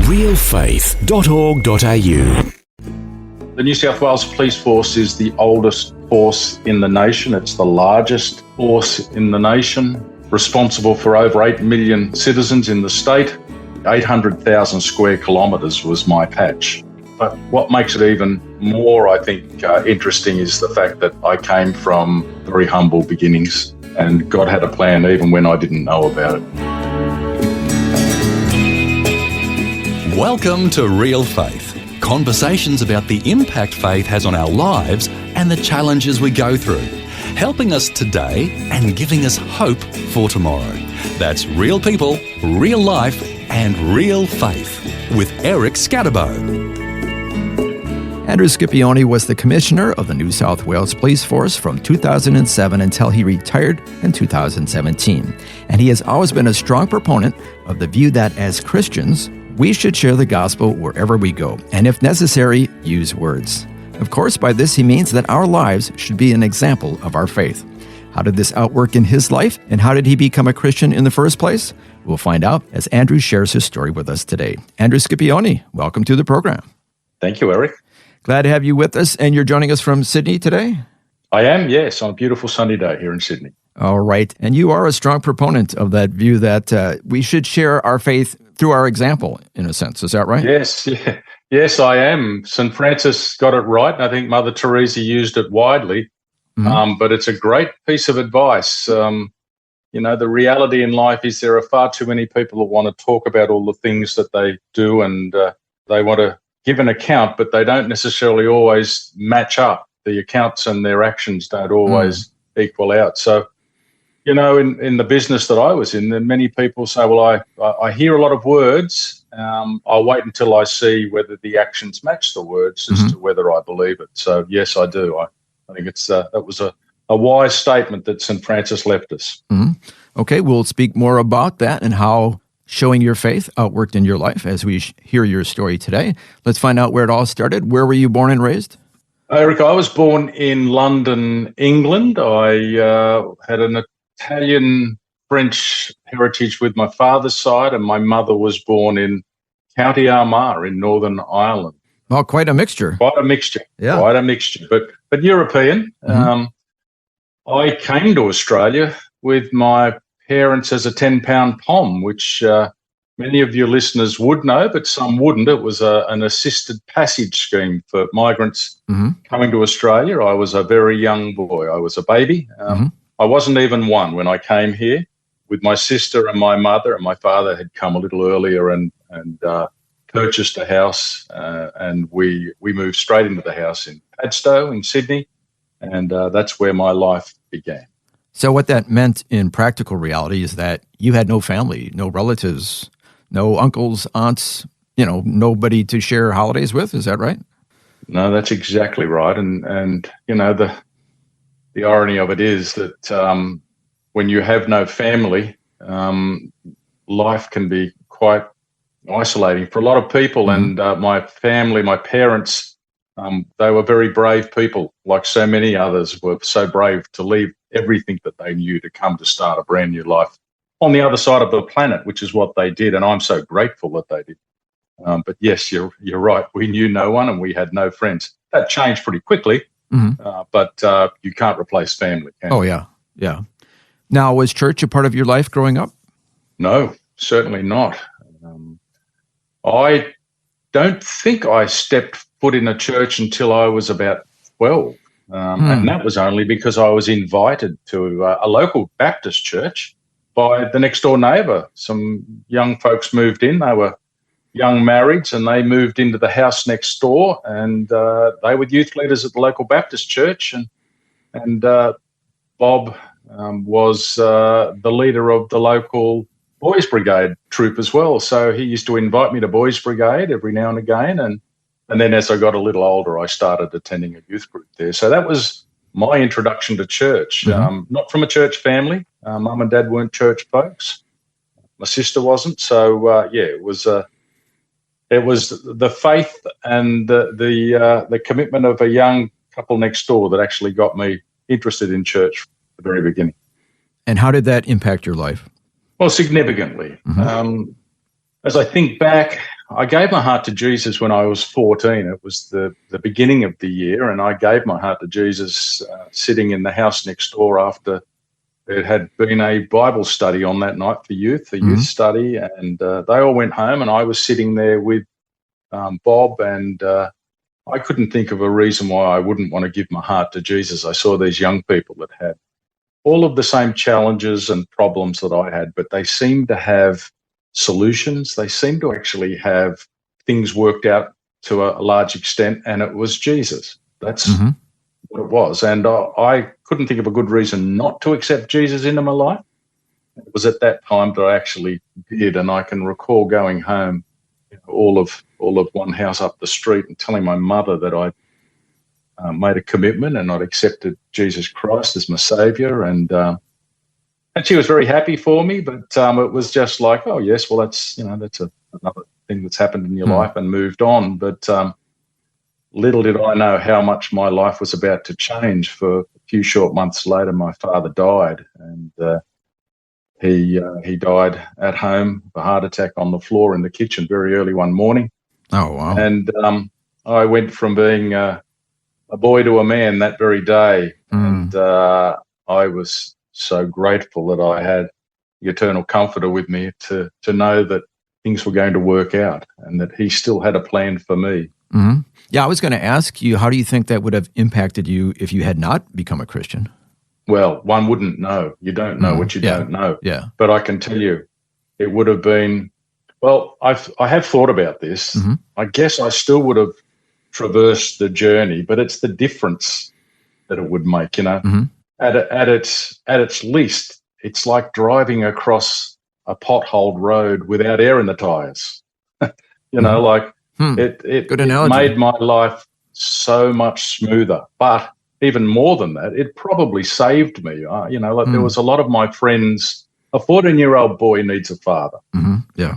realfaith.org.au. The New South Wales Police Force is the oldest force in the nation. It's the largest force in the nation, responsible for over 8 million citizens in the state. 800,000 square kilometres was my patch. But what makes it even more, I think, interesting is the fact that I came from very humble beginnings and God had a plan even when I didn't know about it. Welcome to Real Faith. Conversations about the impact faith has on our lives and the challenges we go through, helping us today and giving us hope for tomorrow. That's real people, real life, and real faith with Eric Scatterbo. Andrew Scipione was the commissioner of the New South Wales Police Force from 2007 until he retired in 2017. And he has always been a strong proponent of the view that as Christians, we should share the gospel wherever we go, and if necessary, use words. Of course, by this he means that our lives should be an example of our faith. How did this outwork in his life, and how did he become a Christian in the first place? We'll find out as Andrew shares his story with us today. Andrew Scipione, welcome to the program. Thank you, Eric. Glad to have you with us, and you're joining us from Sydney today? I am, yes, on a beautiful sunny day here in Sydney. All right, and you are a strong proponent of that view that we should share our faith through our example, in a sense. Is that right? Yes, I am. St. Francis got it right, and I think Mother Teresa used it widely, but it's a great piece of advice. The reality in life is there are far too many people who want to talk about all the things that they do, and they want to give an account, but they don't necessarily always match up. The accounts and their actions don't always equal out. So, in the business that I was in, then many people say, well, I hear a lot of words. I'll wait until I see whether the actions match the words as to whether I believe it. So, yes, I do. I think that was a wise statement that St. Francis left us. Okay, we'll speak more about that and how showing your faith outworked in your life as we hear your story today. Let's find out where it all started. Where were you born and raised? Eric, I was born in London, England. I had an Italian-French heritage with my father's side, and my mother was born in County Armagh in Northern Ireland. Oh, quite a mixture. Quite a mixture, but European. I came to Australia with my parents as a 10-pound pom, which many of your listeners would know, but some wouldn't. It was an assisted passage scheme for migrants coming to Australia. I was a very young boy. I was a baby. I wasn't even one when I came here with my sister and my mother, and my father had come a little earlier and purchased a house, and we moved straight into the house in Padstow in Sydney, and that's where my life began. So what that meant in practical reality is that you had no family, no relatives, no uncles, aunts, nobody to share holidays with. Is that right? No, that's exactly right. And the irony of it is that when you have no family, life can be quite isolating for a lot of people. And my family, my parents, they were very brave people, like so many others were so brave to leave everything that they knew to come to start a brand new life on the other side of the planet, which is what they did. And I'm so grateful that they did. But yes, you're right. We knew no one and we had no friends. That changed pretty quickly, but you can't replace family, can you? Oh, yeah. Now, was church a part of your life growing up? No, certainly not. I don't think I stepped foot in a church until I was about 12. And that was only because I was invited to a local Baptist church by the next door neighbour. Some young folks moved in. They were young marrieds, and they moved into the house next door, and they were youth leaders at the local Baptist church. And Bob was the leader of the local Boys Brigade troop as well. So he used to invite me to Boys Brigade every now and again, and then as I got a little older, I started attending a youth group there. So that was my introduction to church. Not from a church family. Mum and Dad weren't church folks. My sister wasn't. So, it was the faith and the commitment of a young couple next door that actually got me interested in church from the very beginning. And how did that impact your life? Well, significantly. As I think back, I gave my heart to Jesus when I was 14. It was the beginning of the year, and I gave my heart to Jesus sitting in the house next door after it had been a Bible study on that night for youth, a youth study, and they all went home, and I was sitting there with Bob, and I couldn't think of a reason why I wouldn't want to give my heart to Jesus. I saw these young people that had all of the same challenges and problems that I had, but they seemed to have solutions. They seemed to actually have things worked out to a large extent, and it was Jesus. That's what it was. And I couldn't think of a good reason not to accept Jesus into my life. It was at that time that I actually did, and I can recall going home, all of one house up the street, and telling my mother that I made a commitment and I'd accepted Jesus Christ as my saviour, and she was very happy for me. But it was just like, oh yes, well that's another thing that's happened in your life, and moved on. But little did I know how much my life was about to change. For a few short months later, my father died, and he died at home of a heart attack on the floor in the kitchen very early one morning. Oh, wow. And I went from being a boy to a man that very day. And I was so grateful that I had the eternal comforter with me to know that things were going to work out, and that he still had a plan for me. Yeah, I was going to ask you, how do you think that would have impacted you if you had not become a Christian? Well, one wouldn't know. You don't know what you don't know. Yeah. But I can tell you, it would have been, well, I have thought about this. I guess I still would have traversed the journey, but it's the difference that it would make, At its least, it's like driving across a potholed road without air in the tires. It Good analogy. made my life so much smoother. But even more than that, it probably saved me. There was a lot of my friends, a 14-year-old boy needs a father. Yeah.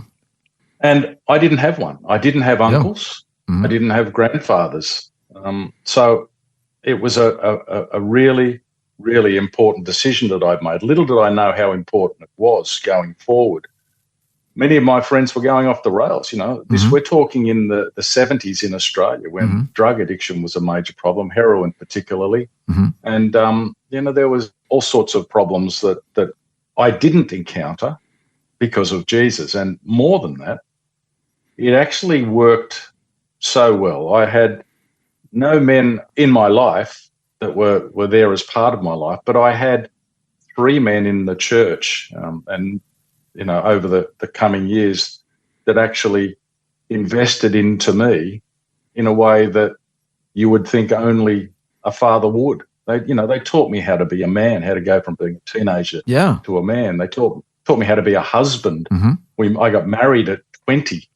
And I didn't have one. I didn't have uncles. I didn't have grandfathers. So it was a really, really important decision that I've made. Little did I know how important it was going forward. Many of my friends were going off the rails. We're talking in the 70s in Australia, when drug addiction was a major problem, heroin particularly. And, there was all sorts of problems that I didn't encounter because of Jesus. And more than that, it actually worked so well. I had no men in my life that were there as part of my life, but I had 3 men in the church, and over the coming years, that actually invested into me in a way that you would think only a father would. They taught me how to be a man, how to go from being a teenager to a man. They taught me how to be a husband. I got married at 20,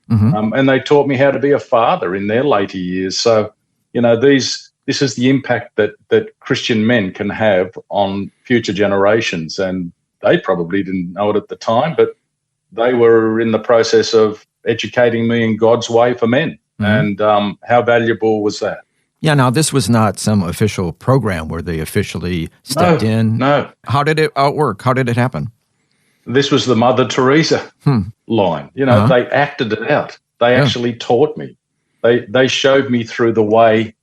and they taught me how to be a father in their later years. So, this is the impact that Christian men can have on future generations. And they probably didn't know it at the time, but they were in the process of educating me in God's way for men. And how valuable was that? Yeah, now this was not some official program where they officially stepped in. No. How did it outwork? How did it happen? This was the Mother Teresa line. They acted it out. They actually taught me. They showed me through the way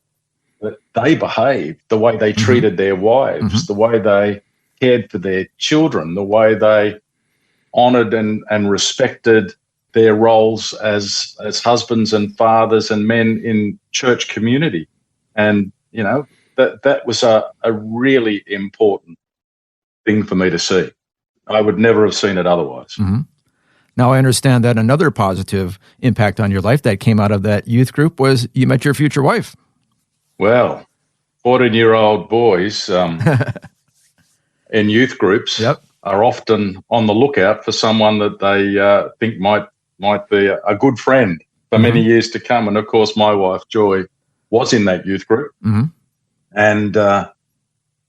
that they behaved, the way they treated their wives, the way they cared for their children, the way they honoured and respected their roles as husbands and fathers and men in church community. And, that was a really important thing for me to see. I would never have seen it otherwise. Now, I understand that another positive impact on your life that came out of that youth group was you met your future wife. Well, 14-year-old boys in youth groups are often on the lookout for someone that they think might be a good friend for many years to come. And, of course, my wife, Joy, was in that youth group. And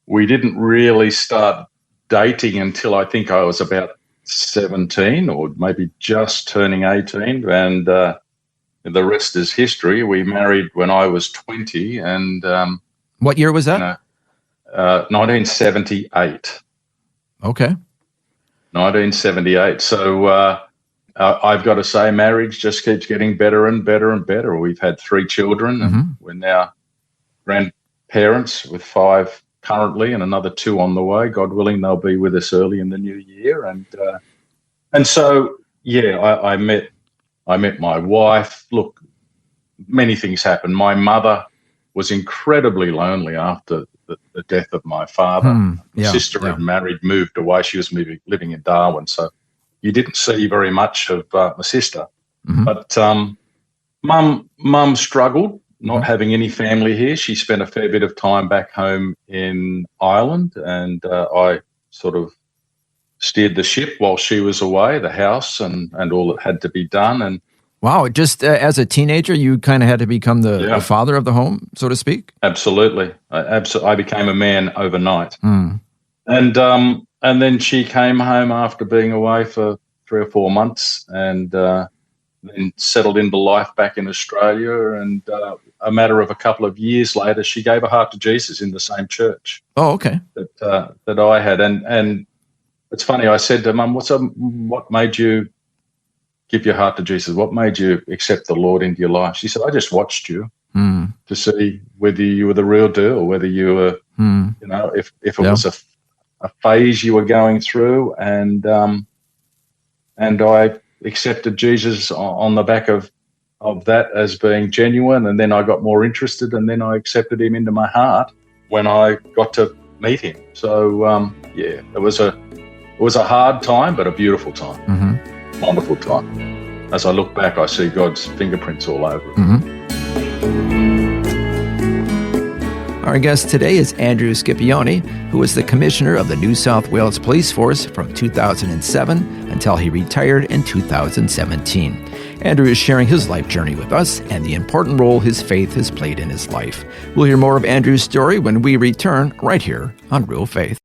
we didn't really start dating until I think I was about 17 or maybe just turning 18. And the rest is history. We married when I was 20. And what year was that? 1978. Okay. 1978. So I've got to say, marriage just keeps getting better and better and better. We've had 3 children, and we're now grandparents with 5 currently and another 2 on the way. God willing, they'll be with us early in the new year. And so, yeah, I met my wife. Look, many things happened. My mother was incredibly lonely after the death of my father. My sister had married, moved away. She was living in Darwin, so you didn't see very much of my sister. But Mum struggled not having any family here. She spent a fair bit of time back home in Ireland, and I sort of steered the ship while she was away, the house and all that had to be done. And wow, just as a teenager, you kind of had to become the father of the home, so to speak? Absolutely. I became a man overnight. And then she came home after being away for 3 or 4 months, and then settled into life back in Australia. And a matter of a couple of years later, she gave her heart to Jesus in the same church. Oh, okay. That I had. And it's funny, I said to Mum, what made you give your heart to Jesus? What made you accept the Lord into your life? She said, I just watched you to see whether you were the real deal, whether you were, if it was a phase you were going through. And I accepted Jesus on the back of that as being genuine. And then I got more interested, and then I accepted him into my heart when I got to meet him. So, it was a hard time, but a beautiful time. Wonderful time. As I look back, I see God's fingerprints all over it. Our guest today is Andrew Scipione, who was the Commissioner of the New South Wales Police Force from 2007 until he retired in 2017. Andrew is sharing his life journey with us and the important role his faith has played in his life. We'll hear more of Andrew's story when we return right here on Real Faith.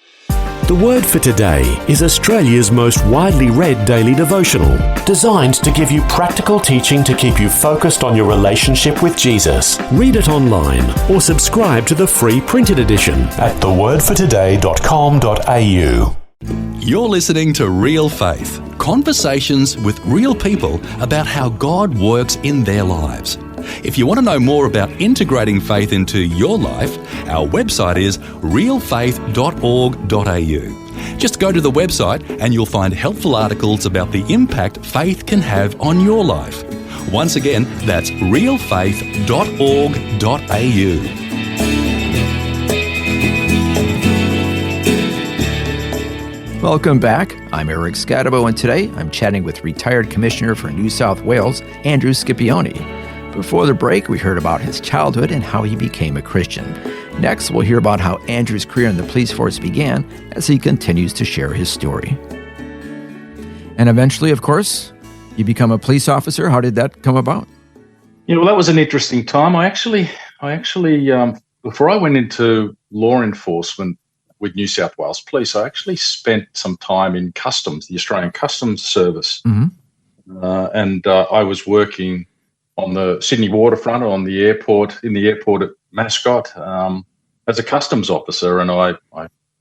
The Word for Today is Australia's most widely read daily devotional, designed to give you practical teaching to keep you focused on your relationship with Jesus. Read it online or subscribe to the free printed edition at thewordfortoday.com.au. You're listening to Real Faith, conversations with real people about how God works in their lives. If you want to know more about integrating faith into your life, our website is realfaith.org.au. Just go to the website and you'll find helpful articles about the impact faith can have on your life. Once again, that's realfaith.org.au. Welcome back. I'm Eric Scadabo, and today I'm chatting with retired Commissioner for New South Wales, Andrew Scipione. Before the break, we heard about his childhood and how he became a Christian. Next, we'll hear about how Andrew's career in the police force began as he continues to share his story. And eventually, of course, you become a police officer. How did that come about? Well, that was an interesting time. I actually, before I went into law enforcement with New South Wales Police, I actually spent some time in customs, the Australian Customs Service. And I was working on the Sydney waterfront, in the airport at Mascot, as a customs officer. And I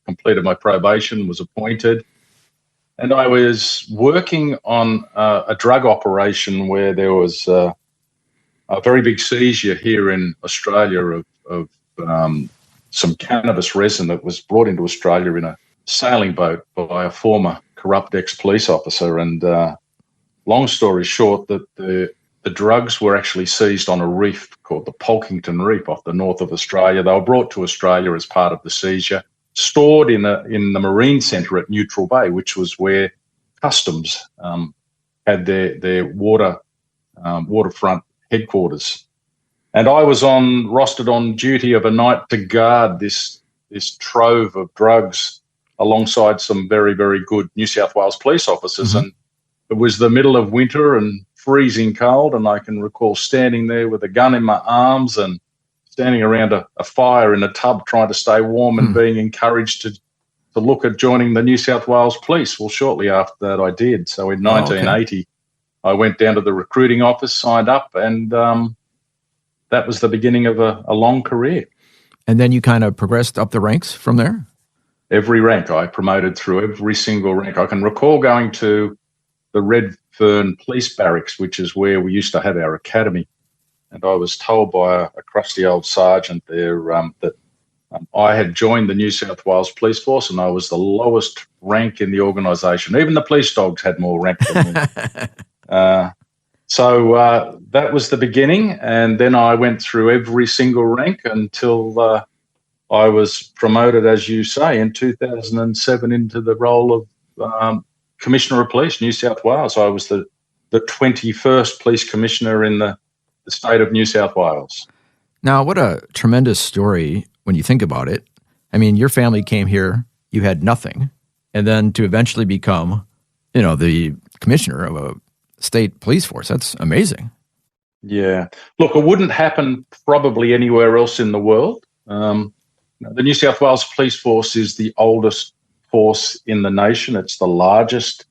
completed my probation, was appointed, and I was working on a drug operation where there was a very big seizure here in Australia of some cannabis resin that was brought into Australia in a sailing boat by a former corrupt ex-police officer. And long story short, that the drugs were actually seized on a reef called the Polkington Reef off the north of Australia. They were brought to Australia as part of the seizure, stored in the Marine Centre at Neutral Bay, which was where Customs had their waterfront headquarters. And I was rostered on duty of a night to guard this trove of drugs alongside some very, very good New South Wales police officers. And it was the middle of winter and freezing cold, and I can recall standing there with a gun in my arms and standing around a fire in a tub trying to stay warm and being encouraged to look at joining the New South Wales Police. Well, shortly after that I did. So in 1980, I went down to the recruiting office, signed up, and that was the beginning of a long career. And then you kind of progressed up the ranks from there? Every rank. I promoted through every single rank. I can recall going to the Redfern Police Barracks, which is where we used to have our academy. And I was told by a crusty old sergeant there that I had joined the New South Wales Police Force and I was the lowest rank in the organisation. Even the police dogs had more rank than me. So that was the beginning. And then I went through every single rank until I was promoted, as you say, in 2007 into the role of Commissioner of Police, New South Wales. I was the 21st Police Commissioner in the state of New South Wales. Now, what a tremendous story when you think about it. I mean, your family came here, you had nothing, and then to eventually become, the commissioner of a state police force. That's amazing. Yeah. Look, it wouldn't happen probably anywhere else in the world. The New South Wales Police Force is the oldest force in the nation. It's the largest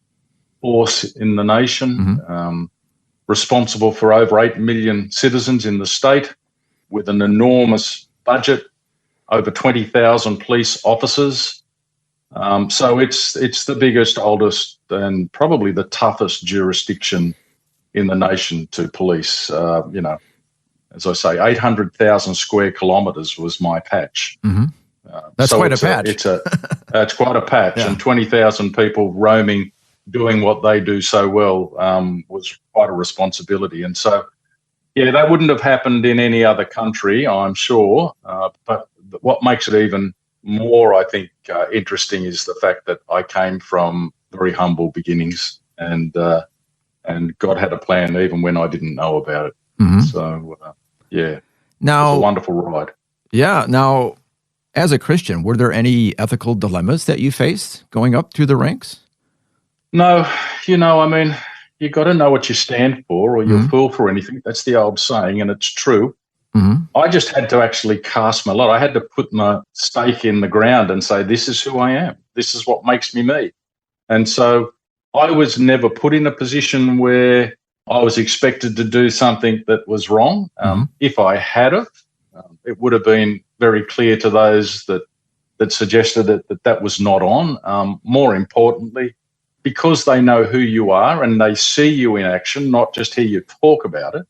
force in the nation, responsible for over 8 million citizens in the state, with an enormous budget, over 20,000 police officers. So it's the biggest, oldest, and probably the toughest jurisdiction in the nation to police. As I say, 800,000 square kilometres was my patch. That's quite a patch. It's quite a patch, Yeah. and 20,000 people roaming, doing what they do so well, was quite a responsibility. And so, yeah, that wouldn't have happened in any other country, I'm sure. But what makes it even more, I think, interesting is the fact that I came from very humble beginnings, and God had a plan even when I didn't know about it. So, it was a wonderful ride. Yeah. Now, as a Christian, were there any ethical dilemmas that you faced going up through the ranks? No, I mean, you got to know what you stand for, or you'll fool for anything. That's the old saying, and it's true. I just had to actually cast my lot. I had to put my stake in the ground and say, this is who I am. This is what makes me me. And so I was never put in a position where I was expected to do something that was wrong. If I had it would have been very clear to those that suggested that was not on. More importantly, because they know who you are and they see you in action, not just hear you talk about it,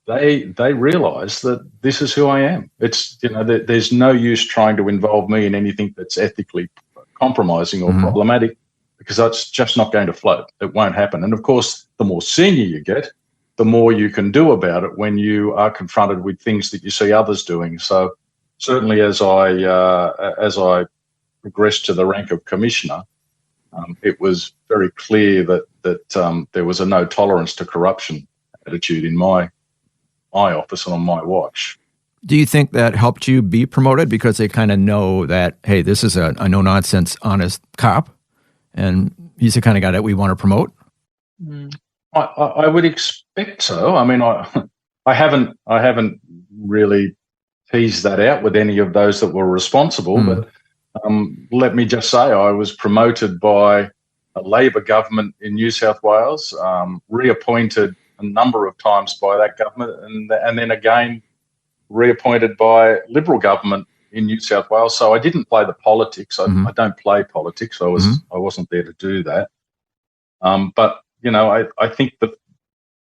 they realise that this is who I am. It's there's no use trying to involve me in anything that's ethically compromising or problematic, because that's just not going to float. It won't happen. And of course, the more senior you get, the more you can do about it when you are confronted with things that you see others doing. So certainly, as I progressed to the rank of commissioner, it was very clear that there was a no tolerance to corruption attitude in my office and on my watch. Do you think that helped you be promoted because they kind of know that, hey, this is a no-nonsense, honest cop, and he's the kind of guy that we want to promote? I would expect so. I mean, I haven't really teased that out with any of those that were responsible, but let me just say I was promoted by a Labor government in New South Wales, reappointed a number of times by that government, and then again reappointed by Liberal government in New South Wales. So I didn't play the politics. I don't play politics. I wasn't there to do that. But I think that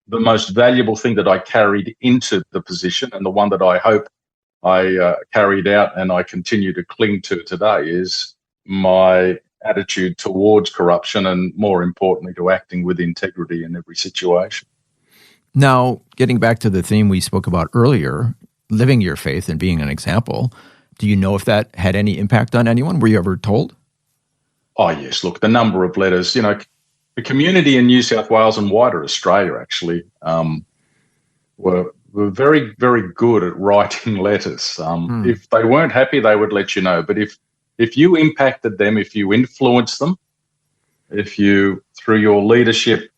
the most valuable thing that I carried into the position, and the one that I hope I carried out and I continue to cling to today, is my attitude towards corruption, and more importantly, to acting with integrity in every situation. Now, getting back to the theme we spoke about earlier, living your faith and being an example, do you know if that had any impact on anyone? Were you ever told? Oh, yes. Look, the number of letters, the community in New South Wales and wider Australia actually were very, very good at writing letters. If they weren't happy, they would let you know. But if you impacted them, if you influenced them, if you, through your leadership,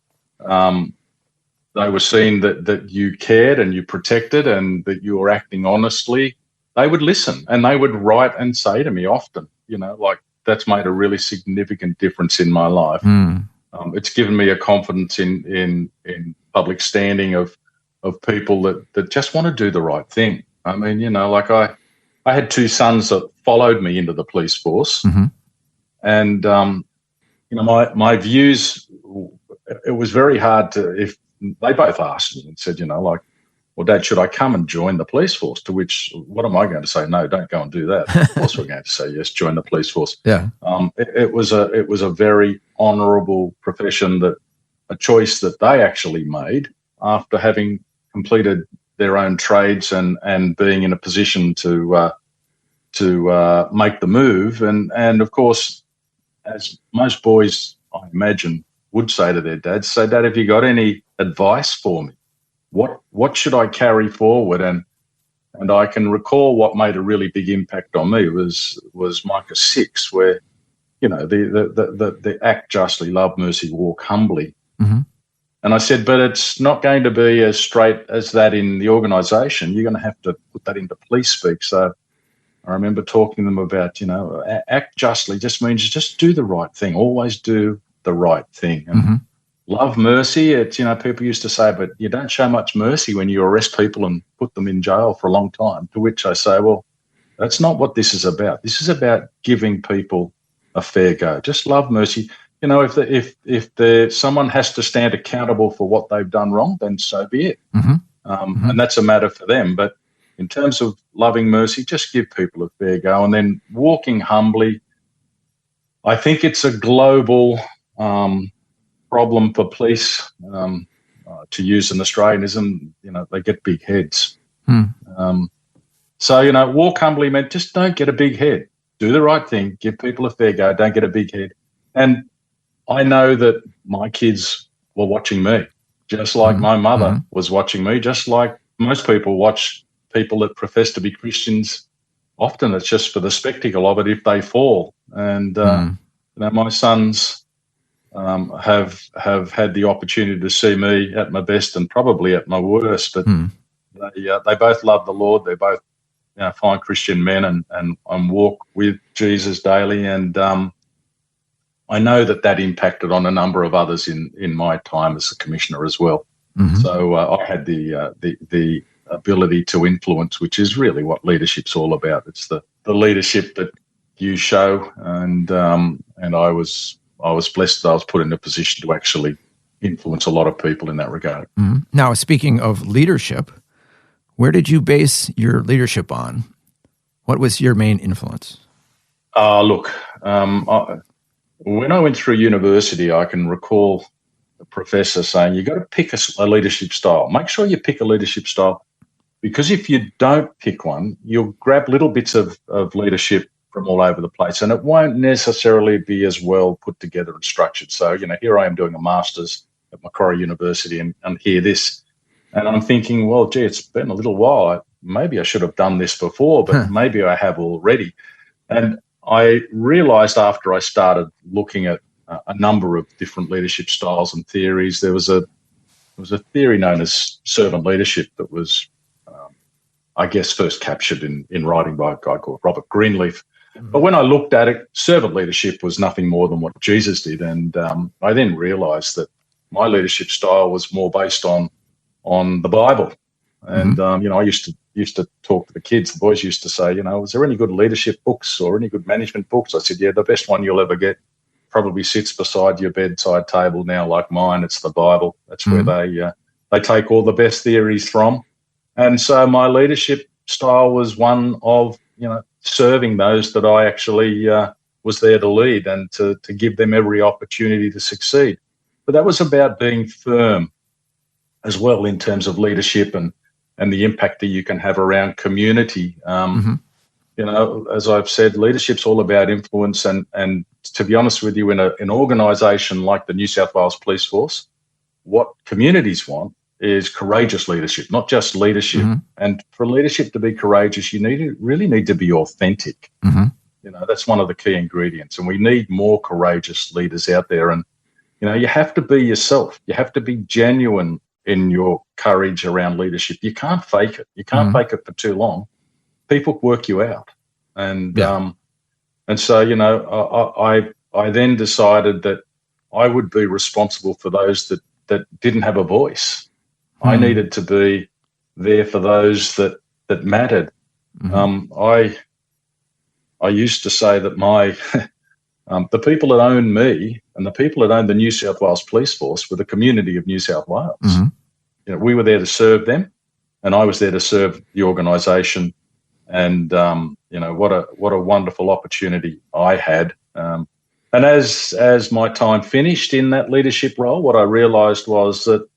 they were seeing that you cared and you protected and that you were acting honestly, they would listen, and they would write and say to me often, that's made a really significant difference in my life. It's given me a confidence in public standing of people that just want to do the right thing. I mean, I had two sons that followed me into the police force, and my views it was very hard if they both asked me and said, like, well, Dad, should I come and join the police force? To which, what am I going to say? No, don't go and do that. Of course, we're going to say yes, join the police force. Yeah. It was a very honourable profession, a choice that they actually made after having completed their own trades and being in a position to make the move. And of course, as most boys, I imagine, would say to their dads, "So, Dad, have you got any advice for me? What should I carry forward?" And I can recall what made a really big impact on me was Micah 6, where the act justly, love mercy, walk humbly. Mm-hmm. And I said, but it's not going to be as straight as that in the organisation. You're going to have to put that into police speak. So I remember talking to them about, act justly just means just do the right thing. Always do the right thing. And Mm-hmm. love mercy, it's, people used to say, but you don't show much mercy when you arrest people and put them in jail for a long time. To which I say, well, that's not what this is about. This is about giving people a fair go. Just love mercy. If someone has to stand accountable for what they've done wrong, then so be it. Mm-hmm. And that's a matter for them. But in terms of loving mercy, just give people a fair go. And then walking humbly, I think it's a global problem for police, to use an Australianism. They get big heads. So, walk humbly meant just don't get a big head. Do the right thing. Give people a fair go. Don't get a big head. And I know that my kids were watching me, just like my mother was watching me, just like most people watch people that profess to be Christians. Often it's just for the spectacle of it if they fall. And, my sons have had the opportunity to see me at my best and probably at my worst, but they both love the Lord. They're both fine Christian men and walk with Jesus daily. And I know that impacted on a number of others in my time as a commissioner as well. Mm-hmm. So I had the ability to influence, which is really what leadership's all about. It's the leadership that you show, and I was blessed that I was put in a position to actually influence a lot of people in that regard. Mm-hmm. Now, speaking of leadership, where did you base your leadership on? What was your main influence? When I went through university, I can recall the professor saying, you've got to pick a leadership style. Make sure you pick a leadership style, because if you don't pick one, you'll grab little bits of leadership from all over the place, and it won't necessarily be as well put together and structured. So, here I am doing a master's at Macquarie University and hear this. And I'm thinking, well, gee, it's been a little while. Maybe I should have done this before, but maybe I have already. And I realised after I started looking at a number of different leadership styles and theories, there was a theory known as servant leadership that was, I guess, first captured in writing by a guy called Robert Greenleaf. Mm-hmm. But when I looked at it, servant leadership was nothing more than what Jesus did. And I then realised that my leadership style was more based on the Bible. And, I used to talk to the kids. The boys used to say, was there any good leadership books or any good management books? I said, yeah, the best one you'll ever get probably sits beside your bedside table now, like mine. It's the Bible. That's where they take all the best theories from. And so my leadership style was one of, serving those that I actually was there to lead and to give them every opportunity to succeed. But that was about being firm as well in terms of leadership and the impact that you can have around community. As I've said, leadership's all about influence. And to be honest with you, in an organisation like the New South Wales Police Force, what communities want is courageous leadership, not just leadership. Mm-hmm. And for leadership to be courageous, you really need to be authentic. Mm-hmm. That's one of the key ingredients. And we need more courageous leaders out there. And, you have to be yourself. You have to be genuine in your courage around leadership. You can't fake it. You can't fake it for too long. People work you out. And so, I then decided that I would be responsible for those that didn't have a voice. I needed to be there for those that mattered. I used to say that The people that owned me and the people that owned the New South Wales Police Force were the community of New South Wales. Mm-hmm. We were there to serve them, and I was there to serve the organisation. And what a wonderful opportunity I had. And as my time finished in that leadership role, what I realised was that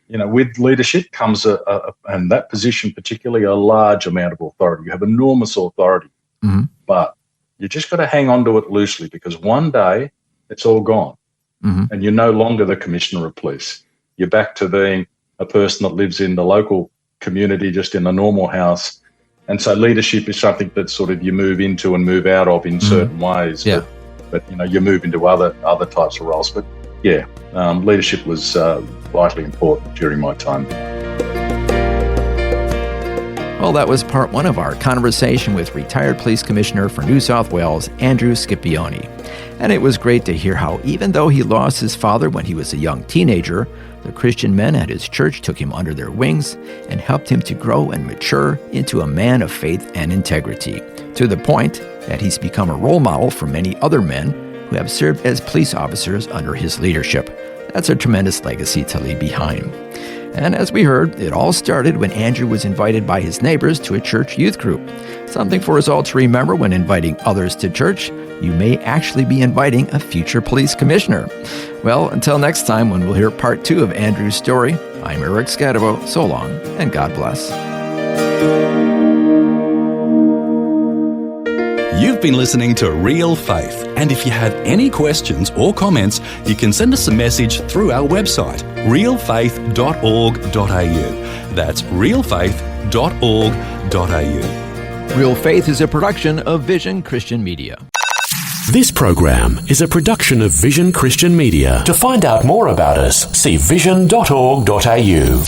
with leadership comes and that position particularly, a large amount of authority. You have enormous authority, mm-hmm. but you just got to hang on to it loosely, because one day it's all gone, mm-hmm. and you're no longer the Commissioner of Police. You're back to being a person that lives in the local community, just in a normal house. And so leadership is something that sort of you move into and move out of in mm-hmm. certain ways. Yeah. But you move into other types of roles. But yeah, leadership was vitally important during my time. Well, that was part one of our conversation with retired police commissioner for New South Wales, Andrew Scipione. And it was great to hear how, even though he lost his father when he was a young teenager, the Christian men at his church took him under their wings and helped him to grow and mature into a man of faith and integrity, to the point that he's become a role model for many other men who have served as police officers under his leadership. That's a tremendous legacy to leave behind. And as we heard, it all started when Andrew was invited by his neighbors to a church youth group. Something for us all to remember when inviting others to church: you may actually be inviting a future police commissioner. Well, until next time when we'll hear part two of Andrew's story, I'm Eric Scadabo. So long, and God bless. You've been listening to Real Faith, and if you have any questions or comments, you can send us a message through our website, realfaith.org.au. That's realfaith.org.au. Real Faith is a production of Vision Christian Media. This program is a production of Vision Christian Media. To find out more about us, see vision.org.au.